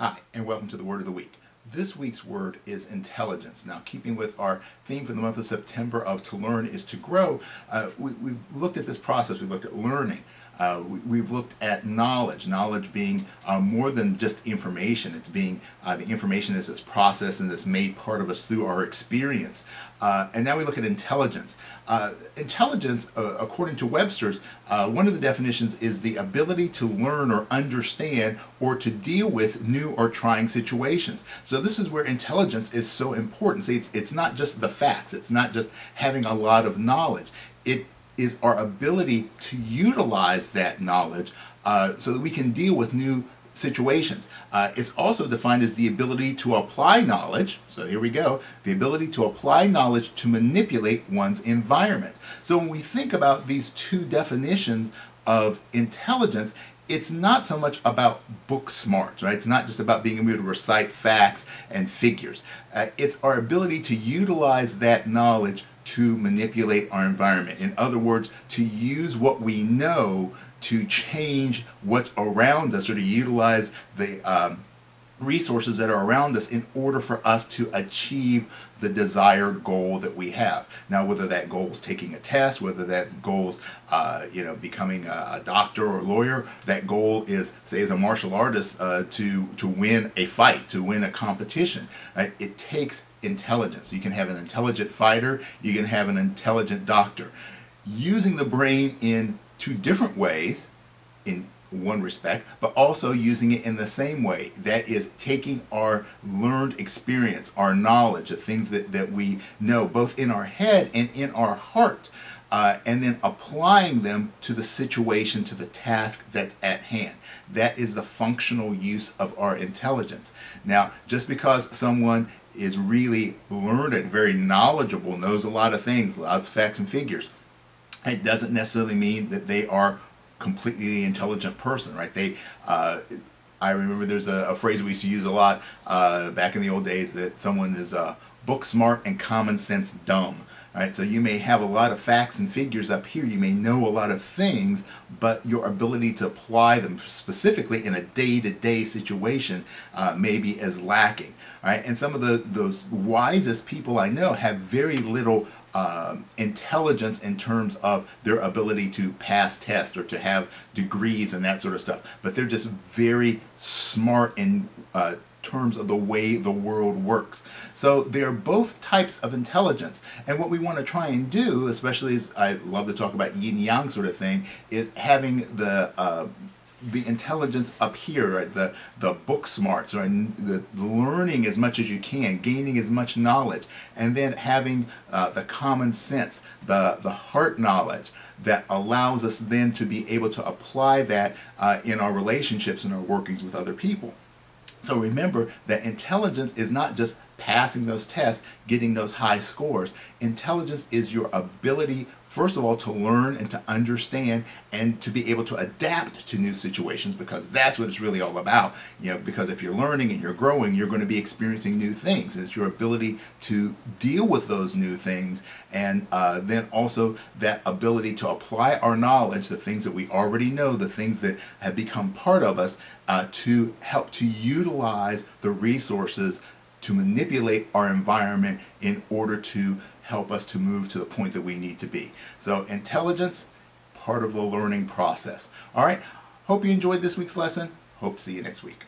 Hi, and welcome to the Word of the Week. This week's word is intelligence. Now, keeping with our theme for the month of September of To Learn is to Grow, we've looked at this process. We've looked at learning. We've looked at knowledge being more than just information. It's being the information is this process and it's made part of us through our experience. And now we look at intelligence. Intelligence, according to Webster's, one of the definitions is the ability to learn or understand or to deal with new or trying situations. So this is where intelligence is so important. See, it's not just the facts. It's not just having a lot of knowledge. It is our ability to utilize that knowledge so that we can deal with new situations. It's also defined as the ability to apply knowledge. So here we go. The ability to apply knowledge to manipulate one's environment. So when we think about these two definitions of intelligence, it's not so much about book smarts, right? It's not just about being able to recite facts and figures. It's our ability to utilize that knowledge to manipulate our environment. In other words, to use what we know to change what's around us or to utilize the resources that are around us in order for us to achieve the desired goal that we have. Now, whether that goal is taking a test, whether that goal is becoming a doctor or a lawyer, that goal is, say, as a martial artist, to win a fight, to win a competition. Right? It takes intelligence. You can have an intelligent fighter, you can have an intelligent doctor. Using the brain in two different ways, in one respect, but also using it in the same way. That is taking our learned experience, our knowledge, the things that we know, both in our head and in our heart, and then applying them to the situation, to the task that's at hand. That is the functional use of our intelligence. Now, just because someone is really learned, very knowledgeable, knows a lot of things, lots of facts and figures, it doesn't necessarily mean that they are completely intelligent person, right? I remember there's a phrase we used to use a lot back in the old days, that someone is book smart and common sense dumb. Right? So you may have a lot of facts and figures up here, you may know a lot of things, but your ability to apply them specifically in a day-to-day situation maybe is lacking. Right? And some of those wisest people I know have very little intelligence in terms of their ability to pass tests or to have degrees and that sort of stuff. But they're just very smart in terms of the way the world works. So they're both types of intelligence. And what we want to try and do, especially as I love to talk about yin yang sort of thing, is having the intelligence up here, right? The book smarts, right? The learning as much as you can, gaining as much knowledge, and then having the common sense, the heart knowledge that allows us then to be able to apply that in our relationships and our workings with other people. So remember that intelligence is not just passing those tests, getting those high scores. Intelligence is your ability, first of all, to learn and to understand and to be able to adapt to new situations, because that's what it's really all about. Because if you're learning and you're growing, you're going to be experiencing new things. It's your ability to deal with those new things, and then also that ability to apply our knowledge, the things that we already know, the things that have become part of us, to help to utilize the resources to manipulate our environment in order to help us to move to the point that we need to be. So intelligence, part of the learning process. All right, hope you enjoyed this week's lesson. Hope to see you next week.